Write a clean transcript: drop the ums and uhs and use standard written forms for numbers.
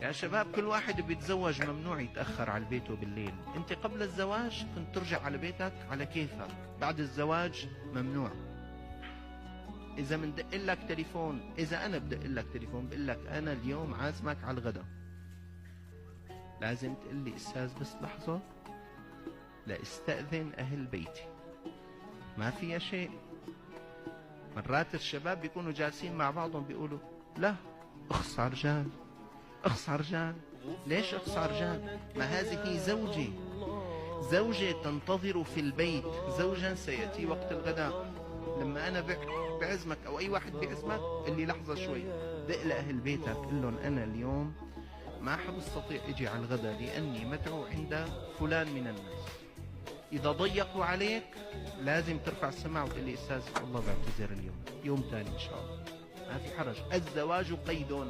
يا شباب كل واحد بيتزوج ممنوع يتأخر على بيته بالليل. انت قبل الزواج كنت ترجع على بيتك على كيفك، بعد الزواج ممنوع. اذا مندق لك تليفون، اذا انا بدق لك تليفون بقول لك انا اليوم عازمك على الغداء، لازم تقول لي استاذ بس لحظة لاستأذن اهل بيتي، ما فيها شيء. مرات الشباب بيكونوا جالسين مع بعضهم بيقولوا لا اخص رجال، اخص رجال. ليش اخص رجال؟ ما هذه زوجي، زوجة تنتظر في البيت، زوجا سيأتي وقت الغداء. لما انا بعزمك او اي واحد بعزمك اللي لحظة شوي دق لأهل بيتك قل لهم انا اليوم ما حبستطيع اجي على الغداء لاني مدعو عند فلان من الناس. اذا ضيقوا عليك لازم ترفع السماعة وتقول لي استاذ والله بعتذر اليوم، يوم ثاني ان شاء الله، ما في حرج. الزواج قيد.